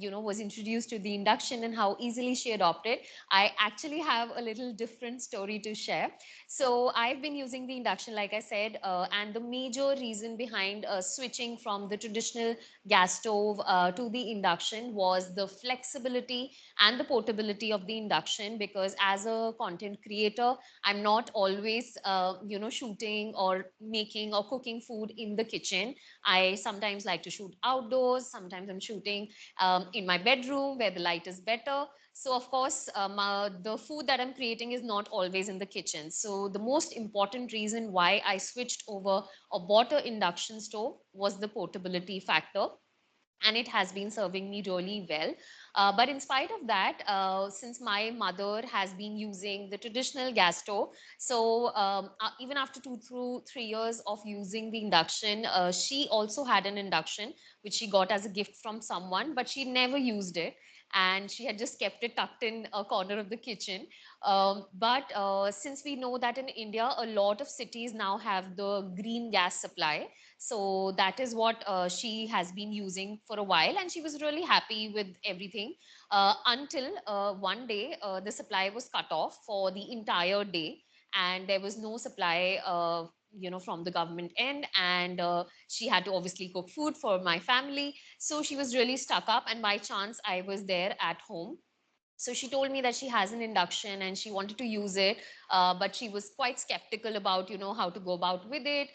was introduced to the induction and how easily she adopted. I actually have a little different story to share. So I've been using the induction, like I said, and the major reason behind switching from the traditional gas stove to the induction was the flexibility and the portability of the induction, because as a content creator, I'm not always, shooting or making or cooking food in the kitchen. I sometimes like to shoot outdoors. Sometimes I'm shooting in my bedroom where the light is better. So of course, the food that I'm creating is not always in the kitchen. So the most important reason why I switched over or bought an induction stove was the portability factor, and it has been serving me really well. But in spite of that, since my mother has been using the traditional gas stove, so even after 2 through 3 years of using the induction, she also had an induction which she got as a gift from someone, but she never used it. And she had just kept it tucked in a corner of the kitchen. But since we know that in India, a lot of cities now have the green gas supply. So that is what she has been using for a while. And she was really happy with everything until one day the supply was cut off for the entire day. And there was no supply from the government end, and she had to obviously cook food for my family. So she was really stuck up, and by chance I was there at home. So she told me that she has an induction and she wanted to use it, but she was quite skeptical about how to go about with it.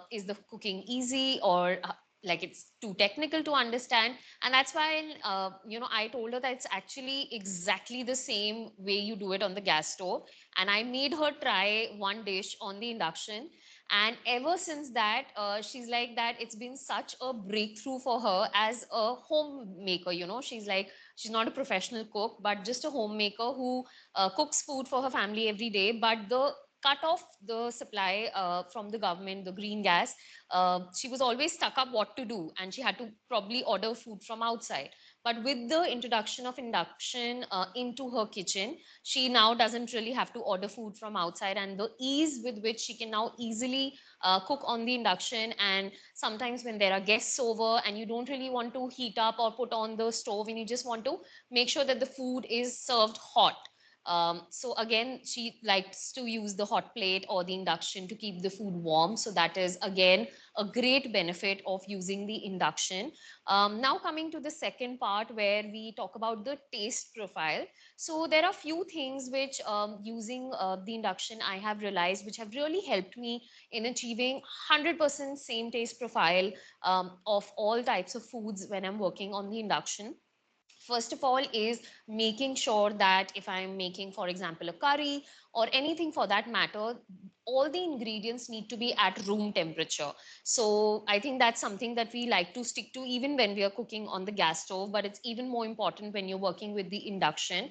Is the cooking easy, or like it's too technical to understand? And that's why I told her that it's actually exactly the same way you do it on the gas stove. And I made her try one dish on the induction, and ever since that, she's like that it's been such a breakthrough for her as a homemaker. She's like, she's not a professional cook, but just a homemaker who cooks food for her family every day. But the cut off the supply from the government, the green gas, she was always stuck up what to do, and she had to probably order food from outside. But with the introduction of induction into her kitchen, she now doesn't really have to order food from outside, and the ease with which she can now easily cook on the induction. And sometimes when there are guests over and you don't really want to heat up or put on the stove, and you just want to make sure that the food is served hot. So again, she likes to use the hot plate or the induction to keep the food warm. So that is again a great benefit of using the induction. Now coming to the second part where we talk about the taste profile. So there are few things which using the induction I have realized which have really helped me in achieving 100% same taste profile of all types of foods when I'm working on the induction. First of all is making sure that if I'm making, for example, a curry or anything for that matter, all the ingredients need to be at room temperature. So I think that's something that we like to stick to even when we are cooking on the gas stove, but it's even more important when you're working with the induction.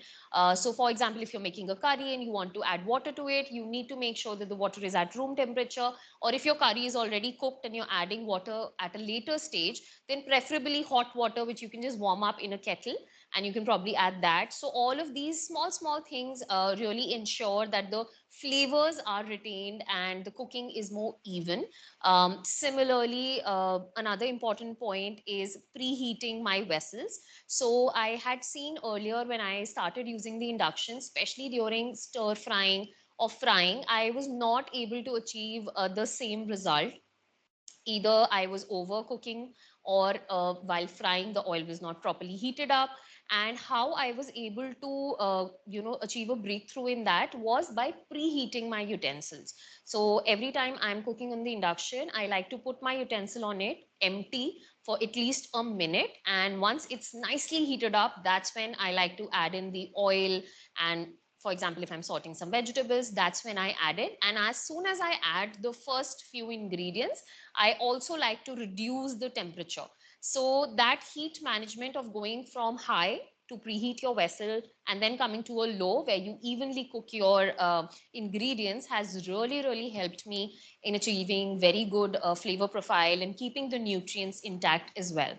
So for example, if you're making a curry and you want to add water to it, you need to make sure that the water is at room temperature. Or if your curry is already cooked and you're adding water at a later stage, then preferably hot water, which you can just warm up in a kettle, and you can probably add that. So all of these small things really ensure that the flavors are retained and the cooking is more even. Similarly, another important point is preheating my vessels. So I had seen earlier when I started using the induction, especially during stir frying or frying, I was not able to achieve the same result. Either I was overcooking, or while frying the oil was not properly heated up. And how I was able to achieve a breakthrough in that was by preheating my utensils. So every time I'm cooking on the induction, I like to put my utensil on it empty for at least a minute, and once it's nicely heated up, that's when I like to add in the oil. And for example, if I'm sorting some vegetables, that's when I add it. And as soon as I add the first few ingredients, I also like to reduce the temperature. So that heat management of going from high to preheat your vessel and then coming to a low where you evenly cook your ingredients has really helped me in achieving very good flavor profile and keeping the nutrients intact as well.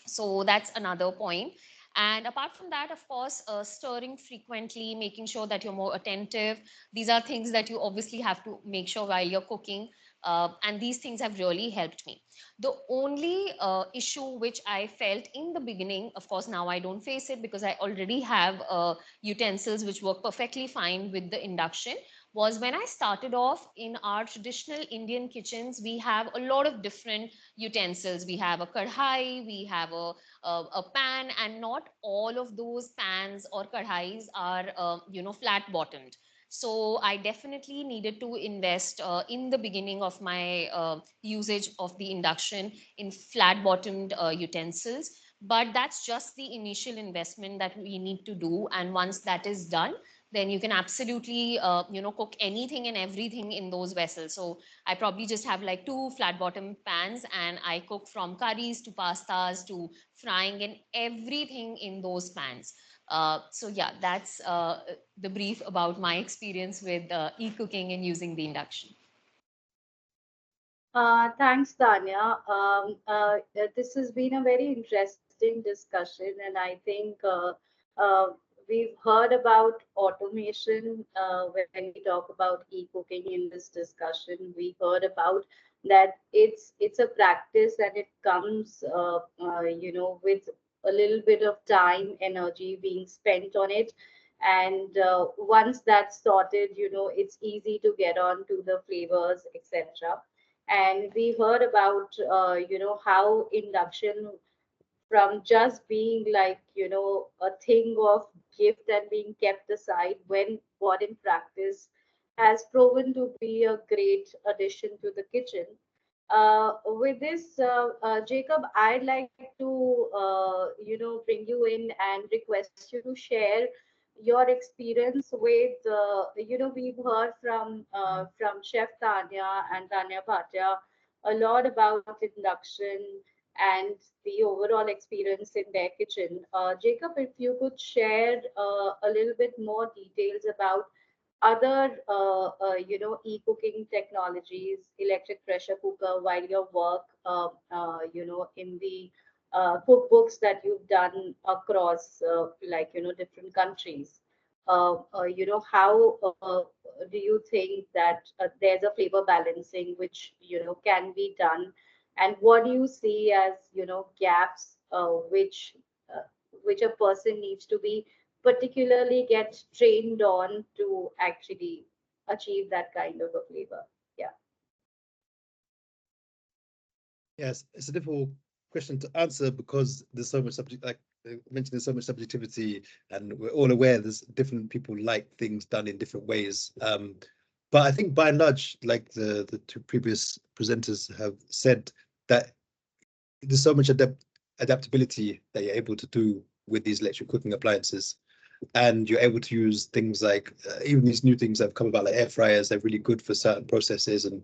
So that's another point. And apart from that, of course, stirring frequently, making sure that you're more attentive. These are things that you obviously have to make sure while you're cooking. And these things have really helped me. The only issue which I felt in the beginning, of course, now I don't face it because I already have utensils which work perfectly fine with the induction, was when I started off in our traditional Indian kitchens, we have a lot of different utensils. We have a kadhai, we have a pan, and not all of those pans or kadhais are, flat bottomed. So I definitely needed to invest in the beginning of my usage of the induction in flat bottomed utensils. But that's just the initial investment that we need to do. And once that is done, then you can absolutely, cook anything and everything in those vessels. So I probably just have like 2 flat bottom pans, and I cook from curries to pastas to frying and everything in those pans. So yeah, that's the brief about my experience with e-cooking and using the induction. Thanks, Tanya. This has been a very interesting discussion, and I think uh, we've heard about automation when we talk about e-cooking in this discussion. We heard about that it's a practice, and it comes, with a little bit of time, energy being spent on it. And once that's sorted, it's easy to get on to the flavors, etc. And we heard about how induction, from just being like a thing of gift and being kept aside, when bought in practice, has proven to be a great addition to the kitchen. With this, Jacob, I'd like to bring you in and request you to share your experience with we've heard from Chef Tanya and Tanya Bhatia a lot about induction and the overall experience in their kitchen. Jacob, if you could share a little bit more details about other, e-cooking technologies, electric pressure cooker, while your work, in the cookbooks that you've done across, different countries. How do you think that there's a flavor balancing which, can be done? And what do you see as, gaps uh, which a person needs to be particularly get trained on to actually achieve that kind of a flavor? Yeah. Yes, it's a difficult question to answer because there's so much subject, like I mentioned, there's so much subjectivity, and we're all aware there's different people like things done in different ways. But I think by and large, like the 2 previous presenters have said, that there's so much adaptability that you're able to do with these electric cooking appliances. And you're able to use things like even these new things that have come about, like air fryers. They're really good for certain processes and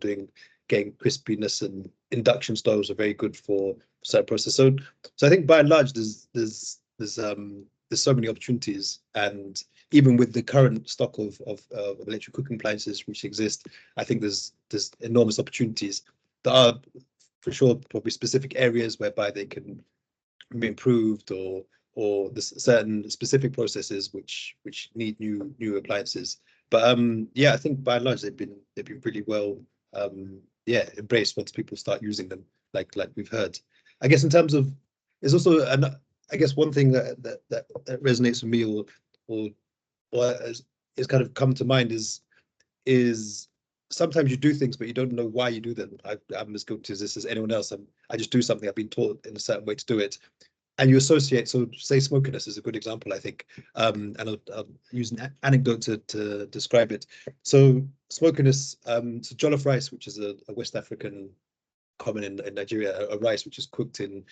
getting crispiness, and induction stoves are very good for certain processes. So I think by and large there's so many opportunities, and even with the current stock of electric cooking appliances which exist, I think there's enormous opportunities. There are for sure probably specific areas whereby they can be improved, or the certain specific processes which need new appliances. But yeah, I think by and large they've been pretty well embraced once people start using them, like we've heard. I guess in terms of, there's also I guess one thing that resonates with me, or is kind of come to mind, is sometimes you do things but you don't know why you do them. I'm as guilty as this as anyone else. I just do something. I've been taught in a certain way to do it, and you associate. So say smokiness is a good example, I think, and I'll use an anecdote to describe it. So smokiness, so jollof rice, which is a West African common in Nigeria, a rice which is cooked in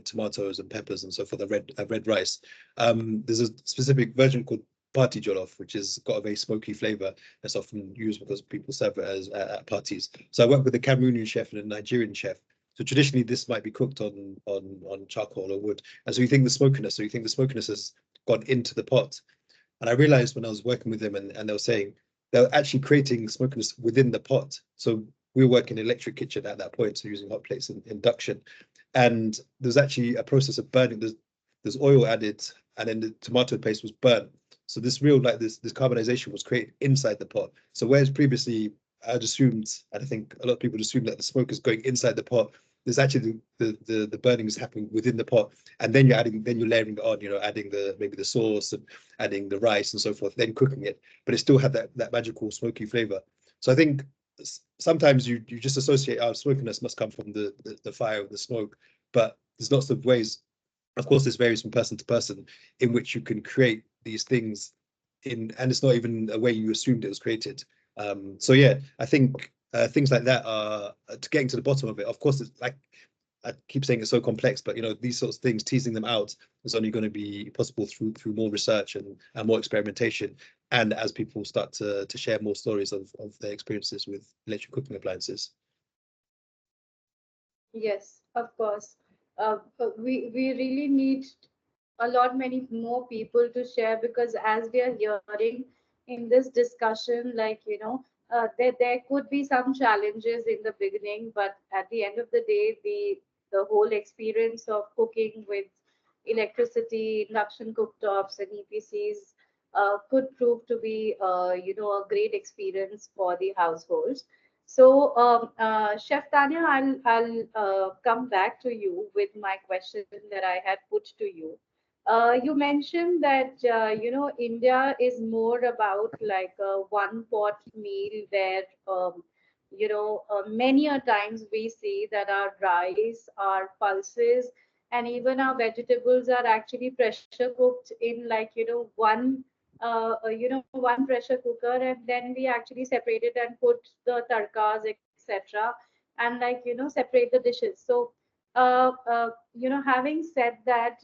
tomatoes and peppers and so forth, a red rice. There's a specific version called party jollof, which has got a very smoky flavor that's often used because people serve it as at parties. So I work with a Cameroonian chef and a Nigerian chef. So traditionally, this might be cooked on charcoal or wood. And so you think the smokiness has gone into the pot. And I realized when I was working with them, and they were saying they're actually creating smokiness within the pot. So we were working in an electric kitchen at that point, so using hot plates and induction. And there's actually a process of burning. There's oil added, and then the tomato paste was burnt. So this carbonization was created inside the pot. So whereas previously I'd assumed, and I think a lot of people assume, that the smoke is going inside the pot, there's actually the burning is happening within the pot, and then you're layering it on, adding maybe the sauce and adding the rice and so forth, then cooking it, but it still had that magical smoky flavor. So I think sometimes you just associate our smokiness must come from the fire of the smoke, but there's lots of ways. Of course, this varies from person to person in which you can create these things and it's not even a way you assumed it was created. So yeah, I think things like that are to getting to the bottom of it. Of course, it's like I keep saying it's so complex, but these sorts of things, teasing them out is only going to be possible through more research and more experimentation, and as people start to share more stories of their experiences with electric cooking appliances. Yes, of course. We really need many more people to share, because as we are hearing in this discussion, like, there could be some challenges in the beginning, but at the end of the day, the whole experience of cooking with electricity, induction cooktops, and EPCs could prove to be, a great experience for the households. So, Chef Tanya, I'll come back to you with my question that I had put to you. You mentioned that India is more about like a one pot meal where many a times we see that our rice, our pulses, and even our vegetables are actually pressure cooked in like one pressure cooker, and then we actually separate it and put the tarkas, etc., and like separate the dishes. So having said that,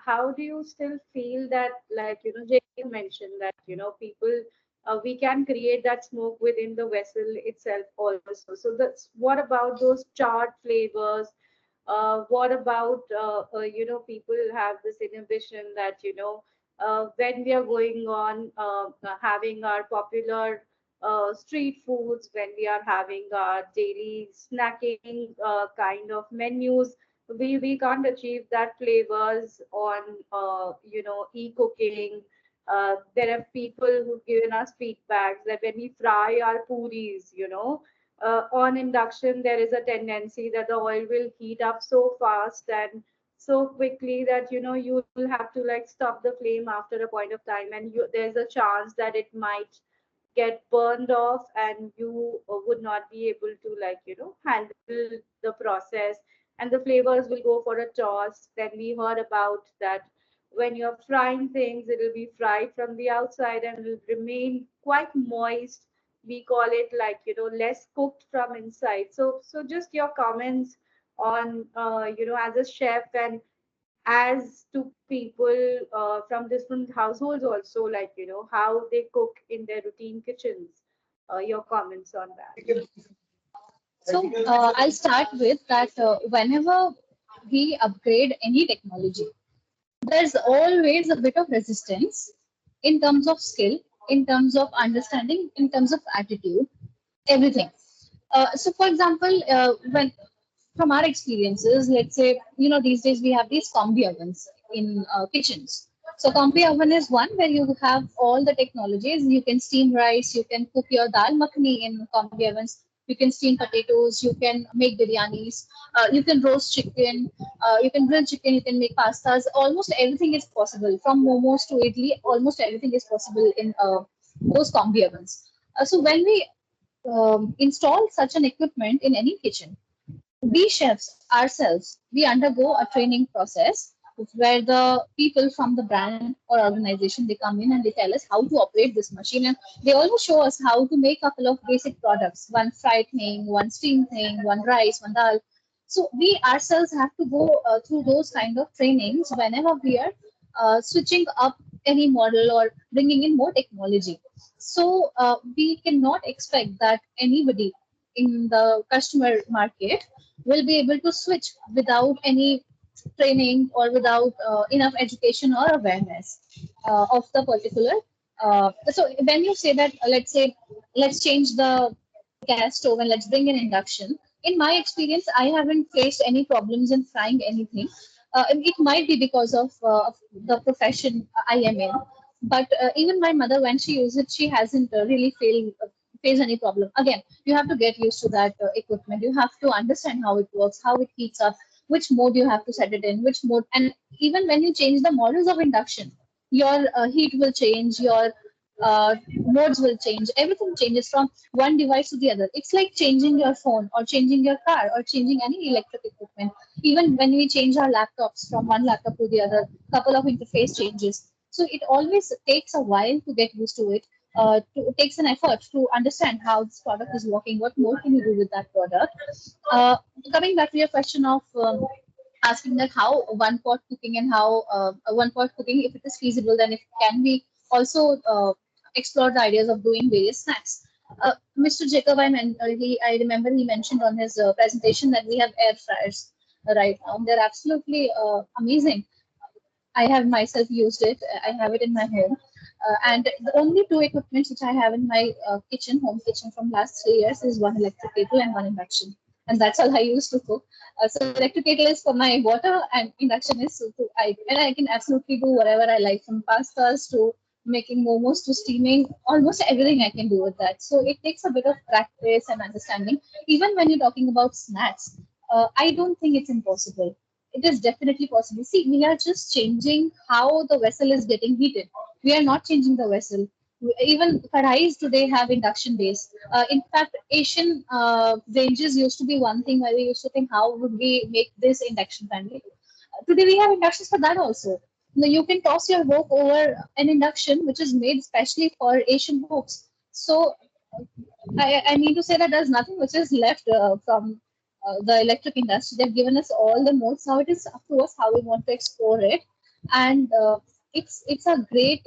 how do you still feel that, like, Jay mentioned that, people, we can create that smoke within the vessel itself also. So that's, what about those charred flavors? What about, people have this inhibition that, when we are going on having our popular street foods, when we are having our daily snacking kind of menus, we can't achieve that flavors on e-cooking. There are people who've given us feedbacks that when we fry our puris, on induction, there is a tendency that the oil will heat up so fast and so quickly that you will have to like stop the flame after a point of time, and there's a chance that it might get burned off, and you would not be able to like handle the process, and the flavors will go for a toss. Then we heard about that when you're frying things, it will be fried from the outside and will remain quite moist. We call it like less cooked from inside. So just your comments on as a chef and as to people from different households also, like how they cook in their routine kitchens. Your comments on that. So I'll start with that. Whenever we upgrade any technology, there's always a bit of resistance in terms of skill, in terms of understanding, in terms of attitude, everything. So, for example, when from our experiences, let's say, these days we have these combi ovens in kitchens. So, combi oven is one where you have all the technologies. You can steam rice, you can cook your dal makhani in combi ovens, you can steam potatoes, you can make biryanis, you can roast chicken, you can grill chicken, you can make pastas. Almost everything is possible. From momos to idli, almost everything is possible in those combi ovens. So, when we install such an equipment in any kitchen, we chefs ourselves, we undergo a training process where the people from the brand or organization, they come in and they tell us how to operate this machine, and they also show us how to make a couple of basic products, one fried thing, one steamed thing, one rice, one dal. So we ourselves have to go through those kind of trainings whenever we are switching up any model or bringing in more technology. So we cannot expect that anybody in the customer market will be able to switch without any training or without enough education or awareness of the particular. So when you say that, let's say, let's change the gas stove and let's bring in induction. In my experience, I haven't faced any problems in frying anything. And it might be because of the profession I am in. But even my mother, when she uses it, she hasn't really faced any problem. Again, you have to get used to that equipment. You have to understand how it works, how it heats up, which mode you have to set it in, which mode. And even when you change the models of induction, your heat will change, your modes will change, everything changes from one device to the other. It's like changing your phone or changing your car or changing any electric equipment. Even when we change our laptops from one laptop to the other, couple of interface changes. So it always takes a while to get used to it. It takes an effort to understand how this product is working, what more can you do with that product. coming back to your question of asking that how one pot cooking and how one pot cooking, if it is feasible, then it can be also explore the ideas of doing various snacks. Mr. Jacob, I remember he mentioned on his presentation that we have air fryers right now. They're absolutely amazing. I have myself used it. I have it in my home. And the only two equipments which I have in my kitchen, home kitchen from last 3 years is one electric kettle and one induction. And that's all I use to cook. So electric kettle is for my water and induction is and I can absolutely do whatever I like, from pastas to making momos to steaming, almost everything I can do with that. So it takes a bit of practice and understanding. Even when you're talking about snacks, I don't think it's impossible. It is definitely possible. See, we are just changing how the vessel is getting heated. We are not changing the vessel. Even kadhais today have induction base. In fact, Asian ranges used to be one thing where we used to think, how would we make this induction friendly? Today we have inductions for that also. Now you can toss your wok over an induction which is made specially for Asian woks. So I mean to say that there's nothing which is left from the electric industry. They've given us all the modes. Now it is up to us how we want to explore it, and it's a great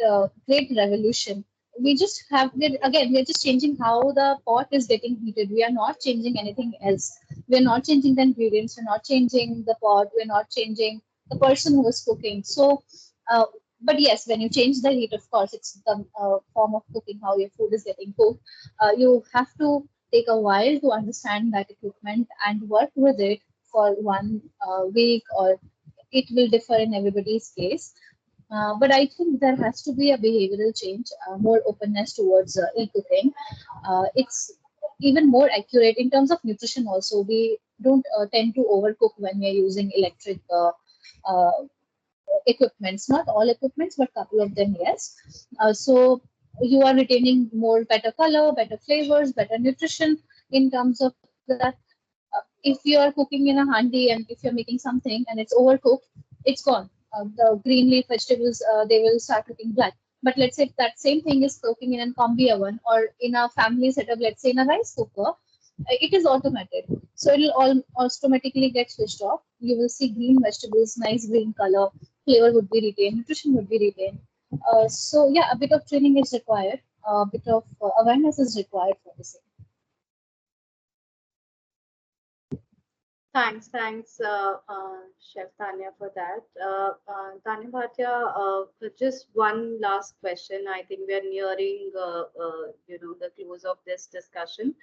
revolution. We just have again. We're just changing how the pot is getting heated. We are not changing anything else. We're not changing the ingredients. We're not changing the pot. We're not changing the person who is cooking. So. But yes, when you change the heat, of course, it's the form of cooking, how your food is getting cooked. You have to take a while to understand that equipment and work with it for 1 week, or it will differ in everybody's case. But I think there has to be a behavioral change, more openness towards e-cooking. It's even more accurate in terms of nutrition also. We don't tend to overcook when we're using electric uh, equipments, not all equipments, but couple of them, yes. So you are retaining more better color, better flavors, better nutrition in terms of that. If you are cooking in a handi and if you're making something and it's overcooked, it's gone. The green leaf vegetables, they will start looking black. But let's say that same thing is cooking in a combi oven or in a family setup, let's say in a rice cooker, it is automated. So it will all automatically get switched off. You will see green vegetables, nice green color, flavor would be retained, nutrition would be retained. So yeah, a bit of training is required, a bit of awareness is required for the same. Thanks, Chef Tanya, for that. Tanya Bhatia, just one last question. I think we are nearing, the close of this discussion.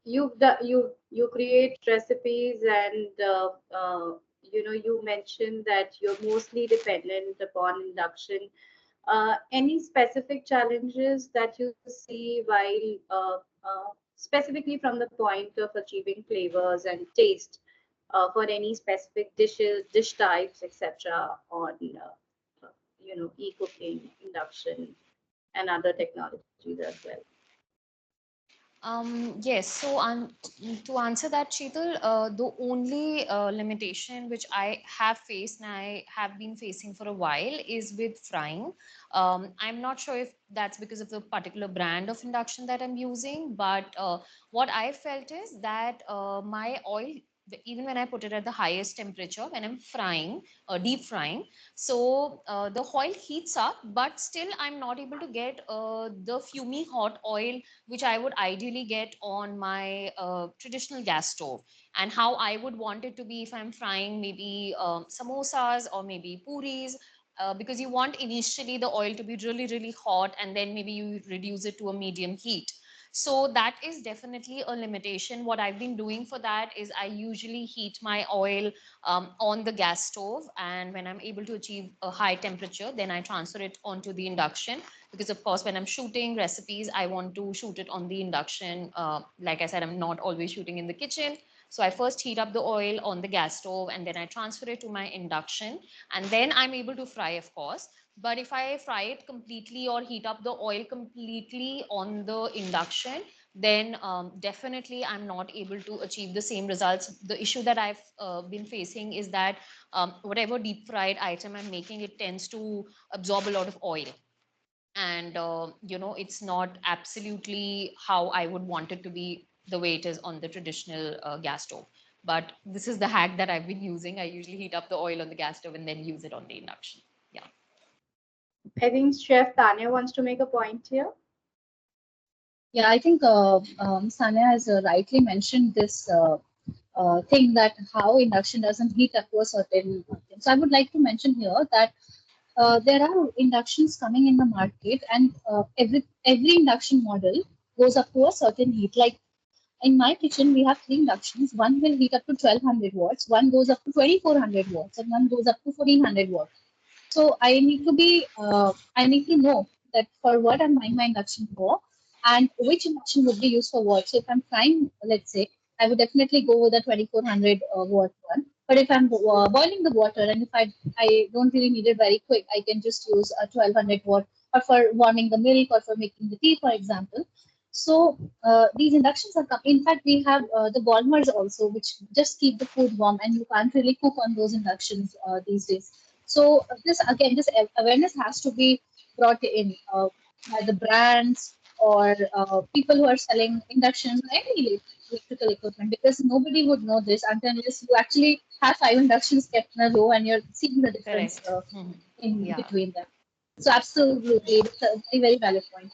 You create recipes, and you mentioned that you're mostly dependent upon induction. Any specific challenges that you see while specifically from the point of achieving flavors and taste for any specific dish types, etc., on e-cooking, induction, and other technologies as well? Yes, so to answer that, Sheetal, the only limitation which I have faced and I have been facing for a while is with frying. I'm not sure if that's because of the particular brand of induction that I'm using, but what I felt is that my oil, even when I put it at the highest temperature, when I'm frying, deep frying, so the oil heats up, but still I'm not able to get the fuming hot oil which I would ideally get on my traditional gas stove, and how I would want it to be if I'm frying maybe samosas or maybe puris. Because you want initially the oil to be really, really hot, and then maybe you reduce it to a medium heat. So that is definitely a limitation. What I've been doing for that is I usually heat my oil on the gas stove, and when I'm able to achieve a high temperature, then I transfer it onto the induction, because of course when I'm shooting recipes, I want to shoot it on the induction. Like I said, I'm not always shooting in the kitchen. So I first heat up the oil on the gas stove, and then I transfer it to my induction, and then I'm able to fry, of course. But if I fry it completely or heat up the oil completely on the induction, then definitely I'm not able to achieve the same results. The issue that I've been facing is that whatever deep fried item I'm making, it tends to absorb a lot of oil, and it's not absolutely how I would want it to be the way it is on the traditional gas stove. But this is the hack that I've been using. I usually heat up the oil on the gas stove and then use it on the induction. Yeah. I think Chef Tanya wants to make a point here. Yeah, I think Sanya has rightly mentioned this thing that how induction doesn't heat up to a certain thing. So I would like to mention here that there are inductions coming in the market, and every induction model goes up to a certain heat. Like in my kitchen, we have three inductions. One will heat up to 1200 watts, one goes up to 2400 watts, and one goes up to 1400 watts. So I need to know that for what I'm buying my induction for, and which induction would be used for what. So if I'm frying, let's say, I would definitely go with the 2400 watt one. But if I'm boiling the water, and if I don't really need it very quick, I can just use a 1200 watt, or for warming the milk, or for making the tea, for example. So these inductions are coming. In fact, we have the warmers also, which just keep the food warm, and you can't really cook on those inductions these days. So this awareness has to be brought in by the brands, or people who are selling inductions or any electrical equipment, because nobody would know this until you actually have 5 inductions kept in a row and you're seeing the difference Correct. in Yeah. between them. So absolutely, it's a very, very valid point.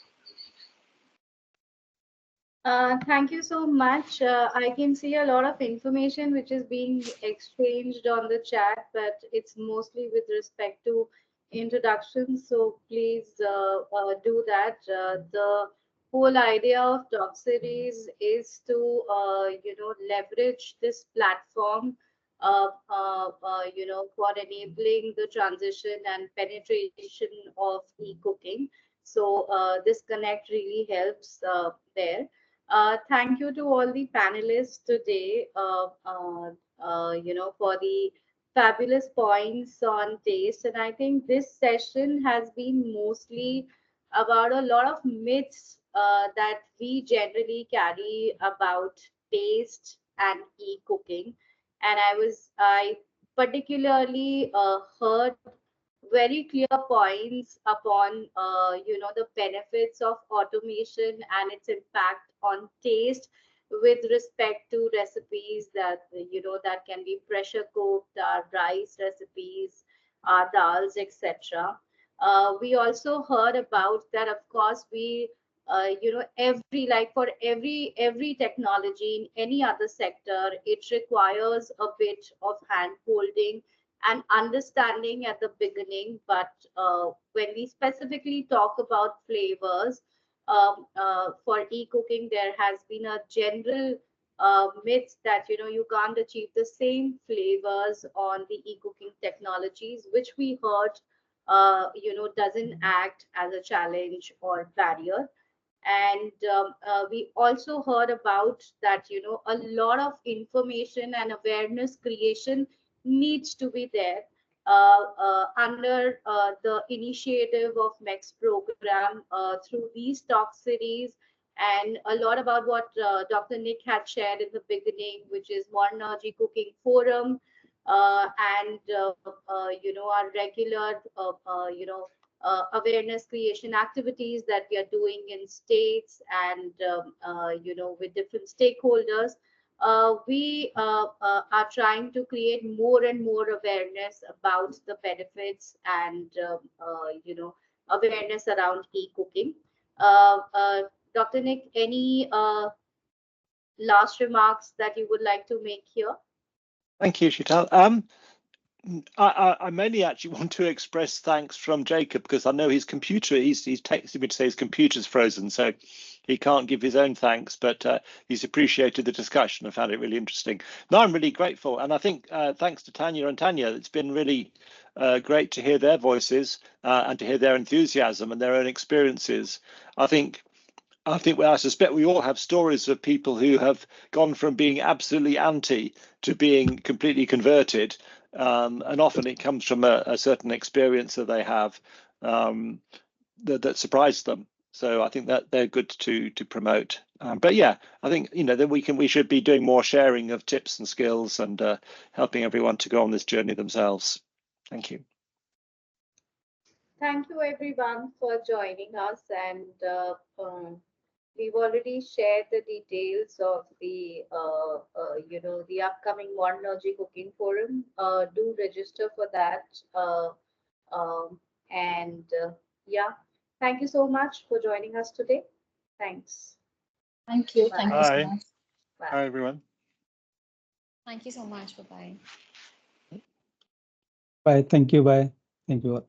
Thank you so much. I can see a lot of information which is being exchanged on the chat, but it's mostly with respect to introductions. So please do that. The whole idea of Talk Series is to, leverage this platform, for enabling the transition and penetration of e-cooking. So this connect really helps there. Thank you to all the panelists today, for the fabulous points on taste. And I think this session has been mostly about a lot of myths that we generally carry about taste and e-cooking. And I particularly heard very clear points upon the benefits of automation and its impact on taste with respect to recipes that that can be pressure cooked, rice recipes, dals, etc. We also heard about that, of course. We every, like for every technology in any other sector, it requires a bit of hand holding and understanding at the beginning. But when we specifically talk about flavors, for e-cooking, there has been a general myth that you can't achieve the same flavors on the e-cooking technologies, which we heard doesn't act as a challenge or barrier. And we also heard about that a lot of information and awareness creation needs to be there under the initiative of MECS program through these talk series, and a lot about what Dr. Nick had shared in the beginning, which is Modern Energy Cooking Forum, and our regular awareness creation activities that we are doing in states and with different stakeholders. We are trying to create more and more awareness about the benefits and awareness around e-cooking. Dr. Nick, any last remarks that you would like to make here? Thank you, Sheetal. I mainly actually want to express thanks from Jacob, because I know his computer, he's texted me to say his computer's frozen, so he can't give his own thanks, but he's appreciated the discussion and found it really interesting. No, I'm really grateful, and I think thanks to Tanya and Tanya, it's been really great to hear their voices and to hear their enthusiasm and their own experiences. I suspect we all have stories of people who have gone from being absolutely anti to being completely converted. And often it comes from a certain experience that they have that surprised them. So I think that they're good to promote. But yeah, I think then we should be doing more sharing of tips and skills and helping everyone to go on this journey themselves. Thank you. Thank you everyone for joining us, and we've already shared the details of the the upcoming Modern Energy Cooking Forum. Do register for that. And yeah, thank you so much for joining us today. Thanks. Thank you. Thank you so Bye. much. Bye. Bye, everyone. Thank you so much. Bye-bye. Bye. Thank you. Bye. Thank you all.